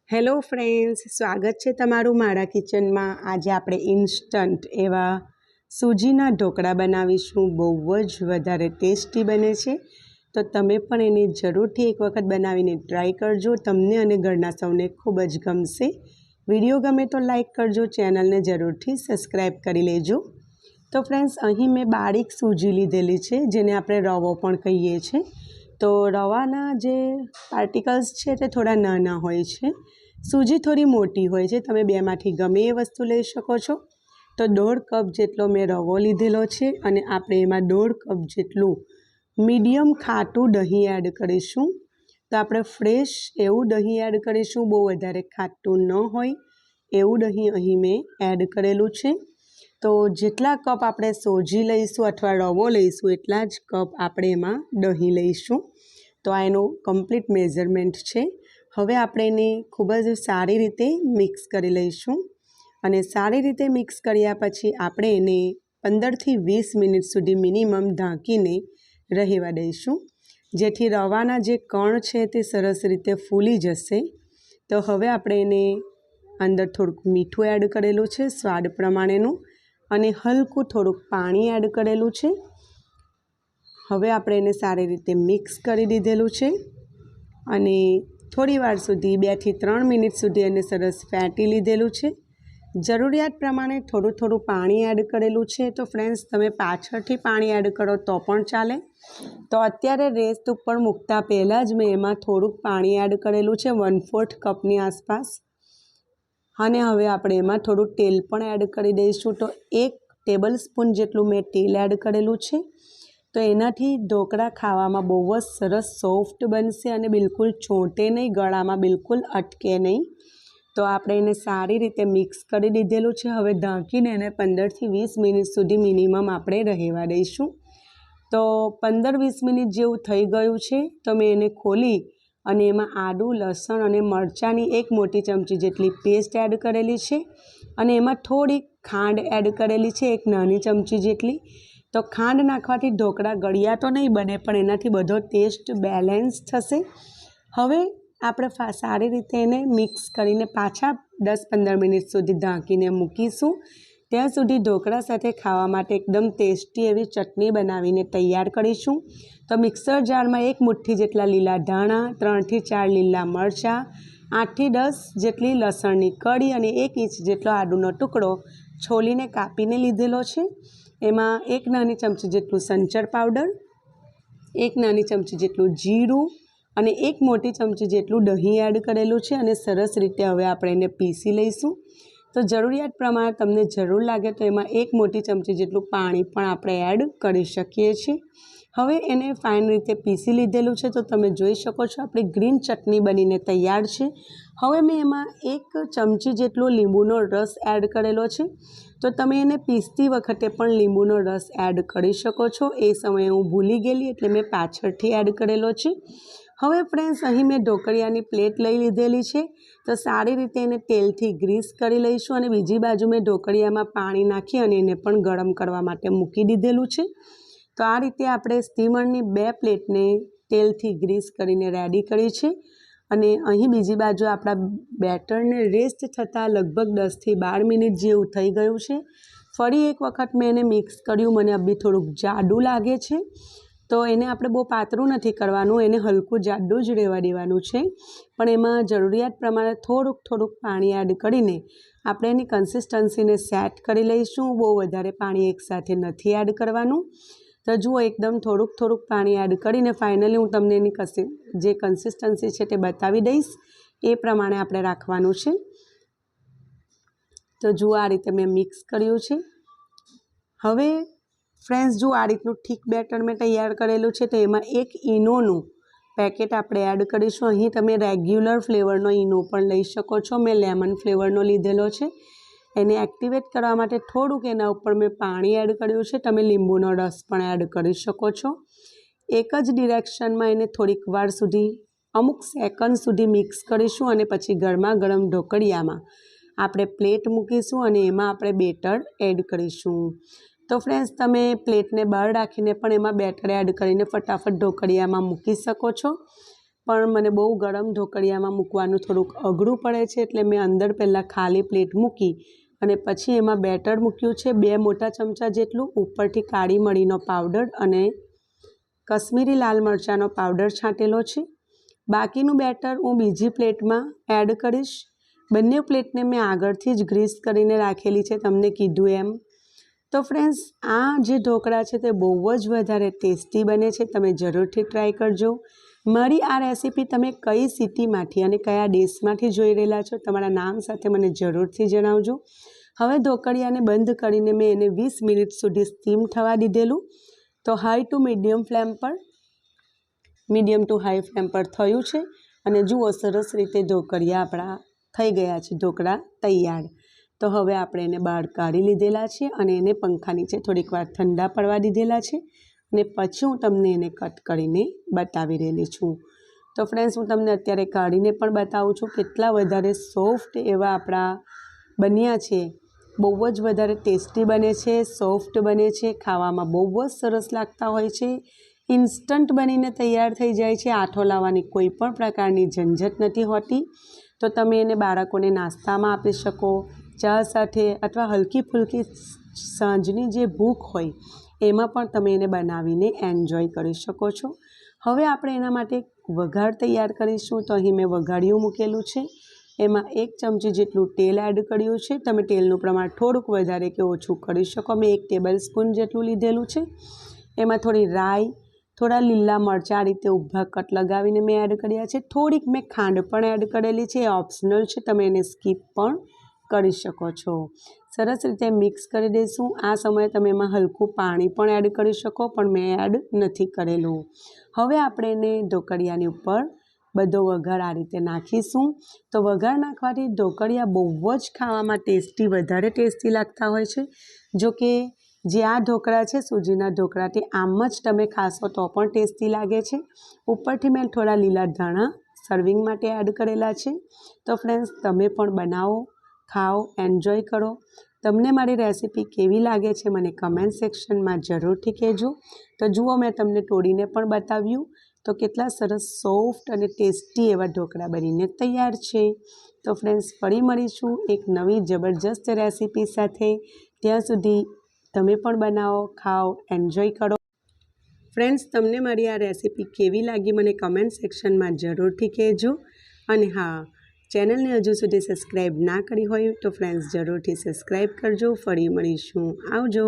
Hello friends, સ્વાગત છે તમારું મારા કિચનમાં। આજે આપણે ઇન્સ્ટન્ટ એવા સૂજીના ઢોકળા બનાવીશું। બહુ જ વધારે ટેસ્ટી બને છે, તો તમે પણ એને જરૂરથી એક વખત બનાવીને ટ્રાય કરજો। તમને અને ઘરના સૌને ખૂબ જ ગમશે। વિડીયો ગમે તો લાઈક કરજો, ચેનલને જરૂરથી સબસ્ક્રાઈબ કરી લેજો। તો ફ્રેન્ડ્સ, અહીં મેં બારીક સૂજી લીધેલી છે, જેને આપણે રવો પણ કહીએ છીએ। તો રવાના જે પાર્ટિકલ્સ છે તે થોડા નાના હોય છે, સૂજી થોડી મોટી હોય છે। તમે બેમાંથી ગમે એ વસ્તુ લઈ શકો છો। તો 1.5 કપ જેટલો મેં રવો લીધેલો છે અને આપણે એમાં 1.5 કપ જેટલું મીડિયમ ખાટું દહીં એડ કરીશું। તો આપણે ફ્રેશ એવું દહીં એડ કરીશું, બહુ વધારે ખાટું ન હોય એવું દહીં અહીં મેં એડ કરેલું છે। તો જેટલા કપ આપણે સૂજી લઈશું અથવા રવો લઈશું એટલા જ કપ આપણે એમાં દહીં લઈશું। તો આ એનું કમ્પ્લીટ મેઝરમેન્ટ છે। હવે આપણે એને ખૂબ જ સારી રીતે મિક્સ કરી લઈશું અને સારી રીતે મિક્સ કર્યા પછી આપણે એને 15થી 20 મિનિટ સુધી મિનિમમ ઢાંકીને રહેવા દઈશું, જેથી રવાના જે કણ છે તે સરસ રીતે ફૂલી જશે। તો હવે આપણે એને અંદર થોડુંક મીઠું એડ કરેલું છે સ્વાદ પ્રમાણેનું અને હલકું થોડુંક પાણી એડ કરેલું છે। હવે આપણે એને સારી રીતે મિક્સ કરી દીધેલું છે અને થોડી વાર સુધી 2 થી 3 મિનિટ સુધી એને સરસ ફેંટી લીધેલું છે। જરૂરિયાત પ્રમાણે થોડું થોડું પાણી એડ કરેલું છે। તો ફ્રેન્ડ્સ, તમે પાછળથી પાણી એડ કરો તો પણ ચાલે। તો અત્યારે રેસ્ટ ઉપર મૂકતા પહેલાં જ મેં એમાં થોડુંક પાણી એડ કરેલું છે, 1/4 કપની આસપાસ। અને હવે આપણે એમાં થોડું તેલ પણ એડ કરી દઈશું। તો 1 ટેબલ સ્પૂન જેટલું મેં તેલ એડ કરેલું છે। તો એનાથી ઢોકળા ખાવામાં બહુ જ સરસ સોફ્ટ બનશે અને બિલકુલ ચોંટે નહીં, ગળામાં બિલકુલ અટકે નહીં। તો આપણે એને સારી રીતે મિક્સ કરી દીધેલું છે। હવે ઢાંકીને એને 15થી 20 મિનિટ સુધી મિનિમમ આપણે રહેવા દઈશું। તો 15-20 મિનિટ જેવું થઈ ગયું છે। તો મેં એને ખોલી અને એમાં આદું, લસણ અને મરચાંની 1 મોટી ચમચી જેટલી પેસ્ટ એડ કરેલી છે અને એમાં થોડીક ખાંડ એડ કરેલી છે, 1 નાની ચમચી જેટલી। તો ખાંડ નાખવાથી ઢોકળા ગળ્યા તો નહીં બને, પણ એનાથી બધો ટેસ્ટ બેલેન્સ થશે। હવે આપણે સારી રીતે એને મિક્સ કરીને પાછા 10-15 મિનિટ સુધી ઢાંકીને મૂકીશું। ત્યાં સુધી ઢોકળા સાથે ખાવા માટે એકદમ ટેસ્ટી એવી ચટણી બનાવીને તૈયાર કરીશું। તો મિક્સર જારમાં 1 મુઠ્ઠી જેટલા લીલા ધાણા, 3થી 4 લીલા મરચાં, 8થી 10 જેટલી લસણની કળી અને 1 ઇંચ જેટલો આદુનો ટુકડો છોલીને કાપીને લીધેલો છે। એમાં 1 નાની ચમચી જેટલું સંચર પાવડર, 1 નાની ચમચી જેટલું જીરું અને 1 મોટી ચમચી જેટલું દહીં એડ કરેલું છે અને સરસ રીતે હવે આપણે એને પીસી લઈશું। તો જરૂરિયાત પ્રમાણે તમને જરૂર લાગે તો એમાં 1 મોટી ચમચી જેટલું પાણી પણ આપણે એડ કરી શકીએ છીએ। હવે એને ફાઇન રીતે પીસી લીધેલું છે। તો તમે જોઈ શકો છો આપણી ગ્રીન ચટણી બનીને તૈયાર છે। હવે મેં એમાં 1 ચમચી જેટલો લીંબુનો રસ એડ કરેલો છે। તો તમે એને પીસતી વખતે પણ લીંબુનો રસ એડ કરી શકો છો। એ સમયે હું ભૂલી ગયેલી એટલે મેં પાછળથી એડ કરેલો છે। હવે ફ્રેન્ડ્સ, અહીં મેં ઢોકળિયાની પ્લેટ લઈ લીધેલી છે। તો સારી રીતે એને તેલથી ગ્રીસ કરી લઈશું અને બીજી બાજુ મેં ઢોકળિયામાં પાણી નાખી અને એને પણ ગરમ કરવા માટે મૂકી દીધેલું છે। તો આ રીતે આપણે સ્ટીમરની 2 પ્લેટને તેલથી ગ્રીસ કરીને રેડી કરી છે અને અહીં બીજી બાજુ આપણા બેટરને રેસ્ટ થતાં લગભગ 10થી 12 મિનિટ જેવું થઈ ગયું છે। ફરી એક વખત મેં એને મિક્સ કર્યું, મને બી થોડુંક જાડું લાગે છે। તો એને આપણે બહુ પાતળું નથી કરવાનું, એને હલકું જાડું જ રહેવા દેવાનું છે, પણ એમાં જરૂરિયાત પ્રમાણે થોડુંક પાણી એડ કરીને આપણે એની કન્સિસ્ટન્સીને સેટ કરી લઈશું। બહુ વધારે પાણી એકસાથે નથી એડ કરવાનું। તો જુઓ, એકદમ થોડુંક પાણી એડ કરીને ફાઇનલી હું તમને એની જે કન્સિસ્ટન્સી છે તે બતાવી દઈશ, એ પ્રમાણે આપણે રાખવાનું છે। તો જુઓ, આ રીતે મેં મિક્સ કર્યું છે। હવે ફ્રેન્ડ્સ, જો આ રીતનું ઠીક બેટર મેં તૈયાર કરેલું છે, તો એમાં 1 ઈનોનું પેકેટ આપણે એડ કરીશું। અહીં તમે રેગ્યુલર ફ્લેવરનો ઈનો પણ લઈ શકો છો, મેં લેમન ફ્લેવરનો લીધેલો છે। એને એક્ટિવેટ કરવા માટે થોડુંક એના ઉપર મેં પાણી એડ કર્યું છે, તમે લીંબુનો રસ પણ એડ કરી શકો છો। એક જ ડિરેક્શનમાં એને થોડીક વાર સુધી, અમુક સેકન્ડ સુધી મિક્સ કરીશું અને પછી ગરમા ગરમ ઢોકળિયામાં આપણે પ્લેટ મૂકીશું અને એમાં આપણે બેટર એડ કરીશું। તો ફ્રેન્ડ્સ, તમે પ્લેટને બહાર રાખીને પણ એમાં બેટર એડ કરીને ફટાફટ ઢોકળિયામાં મૂકી શકો છો। પણ મને બહુ ગરમ ઢોકળિયામાં મૂકવાનું થોડુંક અઘરું પડે છે, એટલે મેં અંદર પહેલાં ખાલી પ્લેટ મૂકી અને પછી એમાં બેટર મૂક્યું છે 2 મોટા ચમચા જેટલું. ઉપરથી કાળી મરીનો પાવડર અને કશ્મીરી લાલ મરચાંનો પાવડર છાંટેલો છે. બાકીનું બેટર હું બીજી પ્લેટમાં એડ કરીશ. બંને પ્લેટને મેં આગળથી જ ગ્રીસ કરીને રાખેલી છે, તમને કીધું એમ. તો ફ્રેન્ડ્સ, આ જે ઢોકળા છે તે બહુ જ વધારે ટેસ્ટી બને છે. તમે જરૂરથી ટ્રાય કરજો. મારી આ રેસીપી તમે કઈ સિટીમાંથી અને કયા દેશમાંથી જોઈ રહેલા છો, તમારા નામ સાથે મને જરૂરથી જણાવજો. હવે ઢોકળિયાને બંધ કરીને મેં એને 20 મિનિટ સુધી સ્ટીમ થવા દીધેલું. તો મીડિયમ ટુ હાઈ ફ્લેમ પર થયું છે અને જુઓ સરસ રીતે ઢોકળિયા આપણા થઈ ગયા છે, ઢોકળા તૈયાર. તો હવે આપણે એને બહાર કાઢી લીધેલા છે અને એને પંખા નીચે થોડીક વાર ઠંડા પડવા દીધેલા છે અને પછી હું તમને એને કટ કરીને બતાવી રહેલી છું. તો ફ્રેન્ડ્સ, હું તમને અત્યારે કાઢીને પણ બતાવું છું કેટલા વધારે સોફ્ટ એવા આપણા બન્યા છે. બહુ જ વધારે ટેસ્ટી બને છે, સોફ્ટ બને છે, ખાવામાં બહુ જ સરસ લાગતા હોય છે. ઇન્સ્ટન્ટ બનીને તૈયાર થઈ જાય છે. આથો લાવવાની કોઈ પણ પ્રકારની ઝંઝટ નથી હોતી. તો તમે એને બાળકોને નાસ્તામાં આપી શકો, ચા સાથે, અથવા હલકી ફૂલકી સાંજની જે ભૂખ હોય એમાં પણ તમે એને બનાવીને એન્જોય કરી શકો છો. હવે આપણે એના માટે વઘાર તૈયાર કરીશું. તો અહીં મેં વઘાડિયું મૂકેલું છે. એમાં 1 ચમચી જેટલું તેલ એડ કર્યું છે. તમે તેલનું પ્રમાણ થોડુંક વધારે કે ઓછું કરી શકો. મેં 1 ટેબલ સ્પૂન જેટલું લીધેલું છે. એમાં થોડી રાઈ, થોડા લીલા મરચાં આ રીતે ઊભા કટ લગાવીને મેં એડ કર્યા છે. થોડીક મેં ખાંડ પણ એડ કરેલી છે, એ ઓપ્શનલ છે, તમે એને સ્કીપ પણ કરી શકો છો. સરસ રીતે મિક્સ કરી દઈશું. આ સમયે તમે એમાં હલકું પાણી પણ એડ કરી શકો, પણ મેં એડ નથી કરેલું. હવે આપણે એને ઢોકળિયાની ઉપર બધો વઘાર આ રીતે નાખીશું. તો વઘાર નાખવાથી ઢોકળિયા બહુ જ ખાવામાં વધારે ટેસ્ટી લાગતા હોય છે. જો કે જે આ ઢોકળા છે સૂજીના ઢોકળાથી આમ જ તમે ખાશો તો પણ ટેસ્ટી લાગે છે. ઉપરથી મેં થોડા લીલા ધાણા સર્વિંગ માટે એડ કરેલા છે. તો ફ્રેન્ડ્સ, તમે પણ બનાવો, ખાઓ, એન્જોય કરો. તમને મારી રેસીપી કેવી લાગે છે મને કમેન્ટ સેક્શનમાં જરૂરથી કહેજો. તો જુઓ, મેં તમને તોડીને પણ બતાવ્યું. તો કેટલા સરસ સોફ્ટ અને ટેસ્ટી એવા ઢોકળા બનીને તૈયાર છે. તો ફ્રેન્ડ્સ, ફરી મળીશું એક નવી જબરજસ્ત રેસીપી સાથે. ત્યાં સુધી તમે પણ બનાવો, ખાઓ, એન્જોય કરો. ફ્રેન્ડ્સ, તમને મારી આ રેસીપી કેવી લાગી મને કમેન્ટ સેક્શનમાં જરૂરથી કહેજો. અને હા, ચેનલને હજુ સુધી સબસ્ક્રાઈબ ના કરી હોય તો ફ્રેન્ડ્સ જરૂરથી સબસ્ક્રાઈબ કરજો. ફરી મળીશું. આવજો.